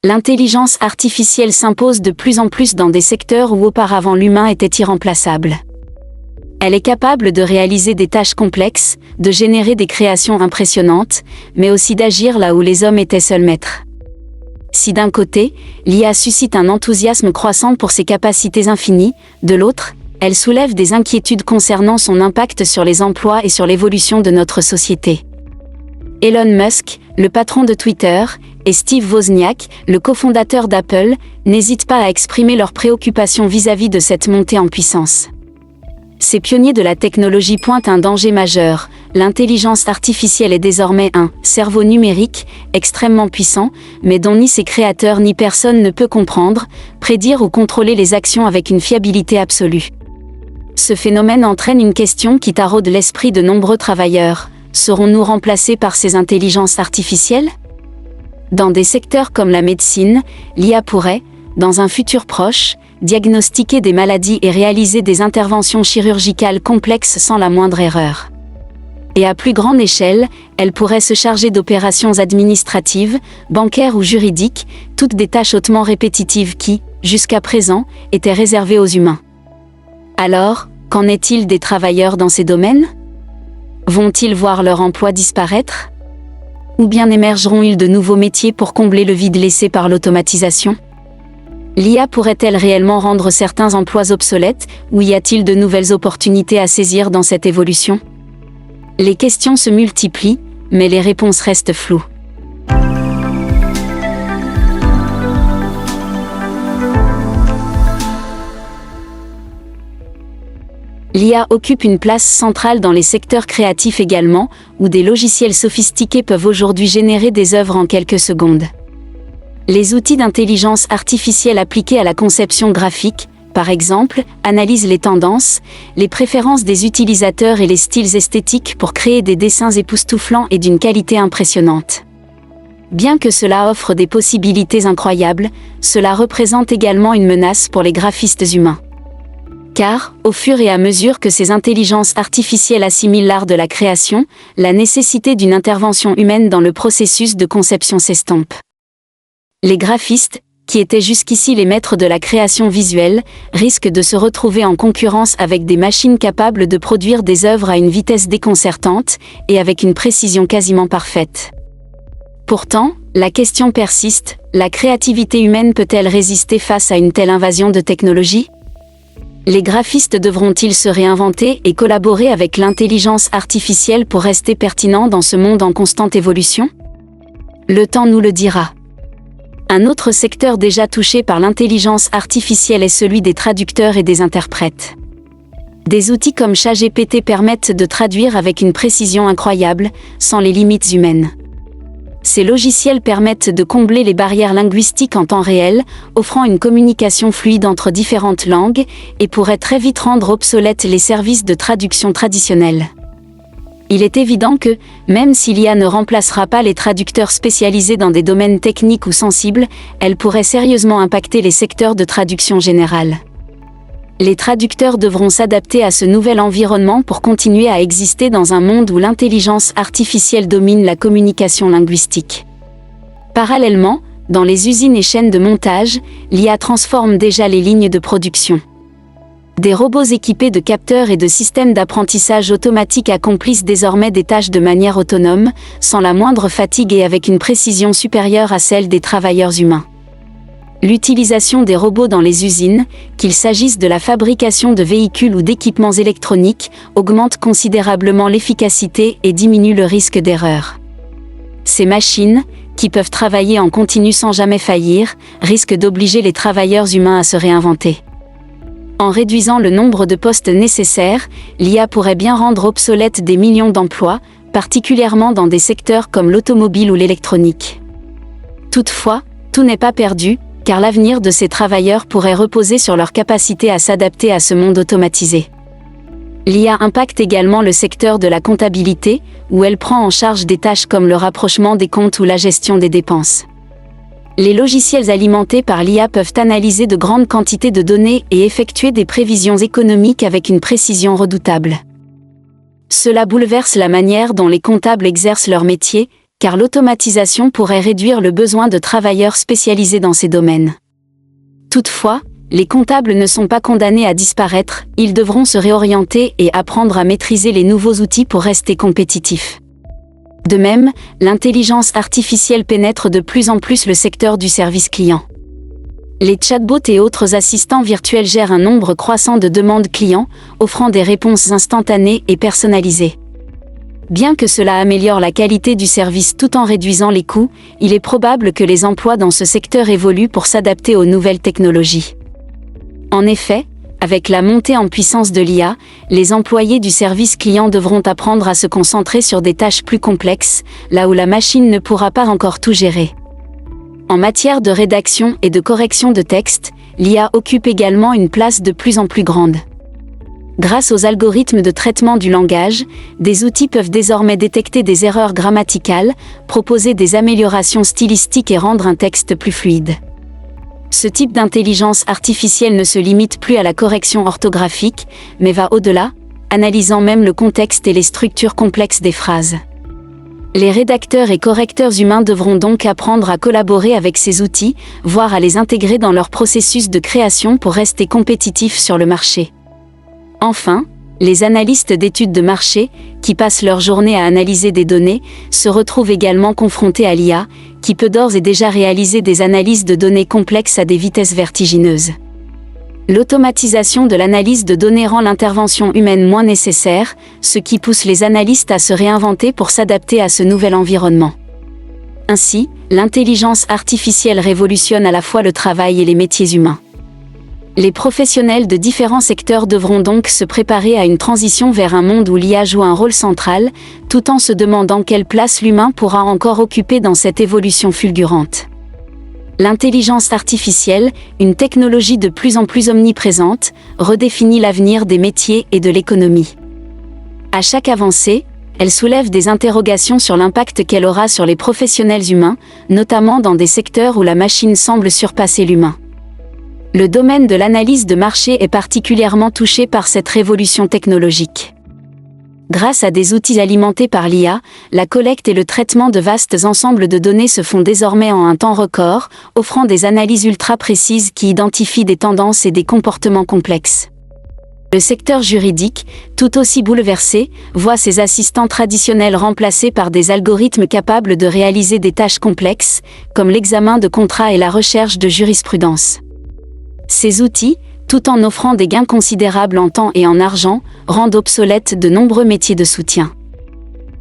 L'intelligence artificielle s'impose de plus en plus dans des secteurs où auparavant l'humain était irremplaçable. Elle est capable de réaliser des tâches complexes, de générer des créations impressionnantes, mais aussi d'agir là où les hommes étaient seuls maîtres. Si d'un côté, l'IA suscite un enthousiasme croissant pour ses capacités infinies, de l'autre, elle soulève des inquiétudes concernant son impact sur les emplois et sur l'évolution de notre société. Elon Musk, le patron de Twitter, et Steve Wozniak, le cofondateur d'Apple, n'hésitent pas à exprimer leurs préoccupations vis-à-vis de cette montée en puissance. Ces pionniers de la technologie pointent un danger majeur. L'intelligence artificielle est désormais un cerveau numérique, extrêmement puissant, mais dont ni ses créateurs ni personne ne peut comprendre, prédire ou contrôler les actions avec une fiabilité absolue. Ce phénomène entraîne une question qui taraude l'esprit de nombreux travailleurs. Serons-nous remplacés par ces intelligences artificielles ? Dans des secteurs comme la médecine, l'IA pourrait, dans un futur proche, diagnostiquer des maladies et réaliser des interventions chirurgicales complexes sans la moindre erreur. Et à plus grande échelle, elle pourrait se charger d'opérations administratives, bancaires ou juridiques, toutes des tâches hautement répétitives qui, jusqu'à présent, étaient réservées aux humains. Alors, qu'en est-il des travailleurs dans ces domaines ? Vont-ils voir leur emploi disparaître ? Ou bien émergeront-ils de nouveaux métiers pour combler le vide laissé par l'automatisation ? L'IA pourrait-elle réellement rendre certains emplois obsolètes, ou y a-t-il de nouvelles opportunités à saisir dans cette évolution ? Les questions se multiplient, mais les réponses restent floues. L'IA occupe une place centrale dans les secteurs créatifs également, où des logiciels sophistiqués peuvent aujourd'hui générer des œuvres en quelques secondes. Les outils d'intelligence artificielle appliqués à la conception graphique, par exemple, analysent les tendances, les préférences des utilisateurs et les styles esthétiques pour créer des dessins époustouflants et d'une qualité impressionnante. Bien que cela offre des possibilités incroyables, cela représente également une menace pour les graphistes humains. Car, au fur et à mesure que ces intelligences artificielles assimilent l'art de la création, la nécessité d'une intervention humaine dans le processus de conception s'estompe. Les graphistes, qui étaient jusqu'ici les maîtres de la création visuelle, risquent de se retrouver en concurrence avec des machines capables de produire des œuvres à une vitesse déconcertante et avec une précision quasiment parfaite. Pourtant, la question persiste, la créativité humaine peut-elle résister face à une telle invasion de technologie ? Les graphistes devront-ils se réinventer et collaborer avec l'intelligence artificielle pour rester pertinents dans ce monde en constante évolution ? Le temps nous le dira. Un autre secteur déjà touché par l'intelligence artificielle est celui des traducteurs et des interprètes. Des outils comme ChatGPT permettent de traduire avec une précision incroyable, sans les limites humaines. Ces logiciels permettent de combler les barrières linguistiques en temps réel, offrant une communication fluide entre différentes langues, et pourraient très vite rendre obsolètes les services de traduction traditionnels. Il est évident que, même si l'IA ne remplacera pas les traducteurs spécialisés dans des domaines techniques ou sensibles, elle pourrait sérieusement impacter les secteurs de traduction générale. Les traducteurs devront s'adapter à ce nouvel environnement pour continuer à exister dans un monde où l'intelligence artificielle domine la communication linguistique. Parallèlement, dans les usines et chaînes de montage, l'IA transforme déjà les lignes de production. Des robots équipés de capteurs et de systèmes d'apprentissage automatique accomplissent désormais des tâches de manière autonome, sans la moindre fatigue et avec une précision supérieure à celle des travailleurs humains. L'utilisation des robots dans les usines, qu'il s'agisse de la fabrication de véhicules ou d'équipements électroniques, augmente considérablement l'efficacité et diminue le risque d'erreur. Ces machines, qui peuvent travailler en continu sans jamais faillir, risquent d'obliger les travailleurs humains à se réinventer. En réduisant le nombre de postes nécessaires, l'IA pourrait bien rendre obsolètes des millions d'emplois, particulièrement dans des secteurs comme l'automobile ou l'électronique. Toutefois, tout n'est pas perdu, car l'avenir de ces travailleurs pourrait reposer sur leur capacité à s'adapter à ce monde automatisé. L'IA impacte également le secteur de la comptabilité, où elle prend en charge des tâches comme le rapprochement des comptes ou la gestion des dépenses. Les logiciels alimentés par l'IA peuvent analyser de grandes quantités de données et effectuer des prévisions économiques avec une précision redoutable. Cela bouleverse la manière dont les comptables exercent leur métier, car l'automatisation pourrait réduire le besoin de travailleurs spécialisés dans ces domaines. Toutefois, les comptables ne sont pas condamnés à disparaître, ils devront se réorienter et apprendre à maîtriser les nouveaux outils pour rester compétitifs. De même, l'intelligence artificielle pénètre de plus en plus le secteur du service client. Les chatbots et autres assistants virtuels gèrent un nombre croissant de demandes clients, offrant des réponses instantanées et personnalisées. Bien que cela améliore la qualité du service tout en réduisant les coûts, il est probable que les emplois dans ce secteur évoluent pour s'adapter aux nouvelles technologies. En effet, avec la montée en puissance de l'IA, les employés du service client devront apprendre à se concentrer sur des tâches plus complexes, là où la machine ne pourra pas encore tout gérer. En matière de rédaction et de correction de texte, l'IA occupe également une place de plus en plus grande. Grâce aux algorithmes de traitement du langage, des outils peuvent désormais détecter des erreurs grammaticales, proposer des améliorations stylistiques et rendre un texte plus fluide. Ce type d'intelligence artificielle ne se limite plus à la correction orthographique, mais va au-delà, analysant même le contexte et les structures complexes des phrases. Les rédacteurs et correcteurs humains devront donc apprendre à collaborer avec ces outils, voire à les intégrer dans leur processus de création pour rester compétitifs sur le marché. Enfin, les analystes d'études de marché, qui passent leur journée à analyser des données, se retrouvent également confrontés à l'IA, qui peut d'ores et déjà réaliser des analyses de données complexes à des vitesses vertigineuses. L'automatisation de l'analyse de données rend l'intervention humaine moins nécessaire, ce qui pousse les analystes à se réinventer pour s'adapter à ce nouvel environnement. Ainsi, l'intelligence artificielle révolutionne à la fois le travail et les métiers humains. Les professionnels de différents secteurs devront donc se préparer à une transition vers un monde où l'IA joue un rôle central, tout en se demandant quelle place l'humain pourra encore occuper dans cette évolution fulgurante. L'intelligence artificielle, une technologie de plus en plus omniprésente, redéfinit l'avenir des métiers et de l'économie. À chaque avancée, elle soulève des interrogations sur l'impact qu'elle aura sur les professionnels humains, notamment dans des secteurs où la machine semble surpasser l'humain. Le domaine de l'analyse de marché est particulièrement touché par cette révolution technologique. Grâce à des outils alimentés par l'IA, la collecte et le traitement de vastes ensembles de données se font désormais en un temps record, offrant des analyses ultra précises qui identifient des tendances et des comportements complexes. Le secteur juridique, tout aussi bouleversé, voit ses assistants traditionnels remplacés par des algorithmes capables de réaliser des tâches complexes, comme l'examen de contrats et la recherche de jurisprudence. Ces outils, tout en offrant des gains considérables en temps et en argent, rendent obsolètes de nombreux métiers de soutien.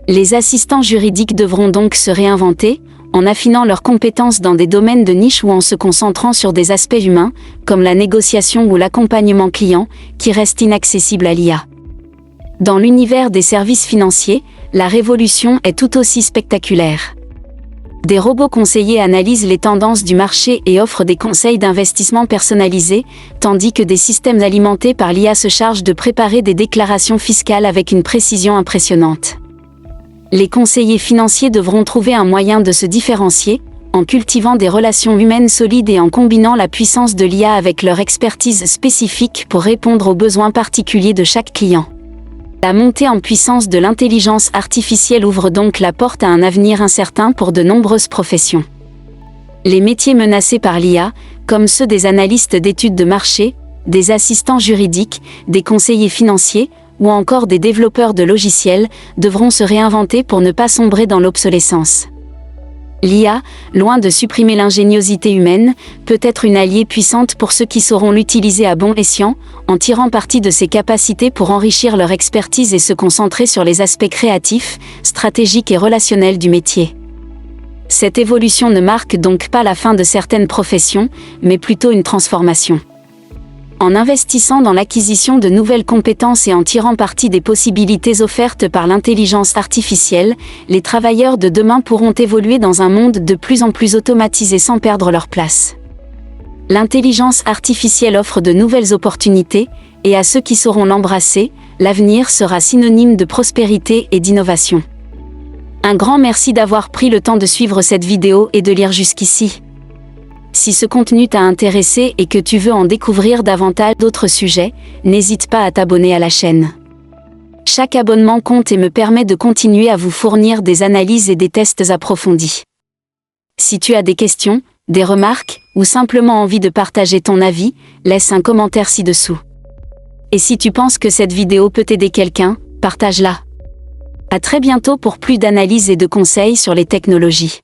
Les assistants juridiques devront donc se réinventer, en affinant leurs compétences dans des domaines de niche ou en se concentrant sur des aspects humains, comme la négociation ou l'accompagnement client, qui restent inaccessibles à l'IA. Dans l'univers des services financiers, la révolution est tout aussi spectaculaire. Des robots conseillers analysent les tendances du marché et offrent des conseils d'investissement personnalisés, tandis que des systèmes alimentés par l'IA se chargent de préparer des déclarations fiscales avec une précision impressionnante. Les conseillers financiers devront trouver un moyen de se différencier, en cultivant des relations humaines solides et en combinant la puissance de l'IA avec leur expertise spécifique pour répondre aux besoins particuliers de chaque client. La montée en puissance de l'intelligence artificielle ouvre donc la porte à un avenir incertain pour de nombreuses professions. Les métiers menacés par l'IA, comme ceux des analystes d'études de marché, des assistants juridiques, des conseillers financiers, ou encore des développeurs de logiciels, devront se réinventer pour ne pas sombrer dans l'obsolescence. L'IA, loin de supprimer l'ingéniosité humaine, peut être une alliée puissante pour ceux qui sauront l'utiliser à bon escient, en tirant parti de ses capacités pour enrichir leur expertise et se concentrer sur les aspects créatifs, stratégiques et relationnels du métier. Cette évolution ne marque donc pas la fin de certaines professions, mais plutôt une transformation. En investissant dans l'acquisition de nouvelles compétences et en tirant parti des possibilités offertes par l'intelligence artificielle, les travailleurs de demain pourront évoluer dans un monde de plus en plus automatisé sans perdre leur place. L'intelligence artificielle offre de nouvelles opportunités, et à ceux qui sauront l'embrasser, l'avenir sera synonyme de prospérité et d'innovation. Un grand merci d'avoir pris le temps de suivre cette vidéo et de lire jusqu'ici. Si ce contenu t'a intéressé et que tu veux en découvrir davantage d'autres sujets, n'hésite pas à t'abonner à la chaîne. Chaque abonnement compte et me permet de continuer à vous fournir des analyses et des tests approfondis. Si tu as des questions, des remarques, ou simplement envie de partager ton avis, laisse un commentaire ci-dessous. Et si tu penses que cette vidéo peut aider quelqu'un, partage-la. À très bientôt pour plus d'analyses et de conseils sur les technologies.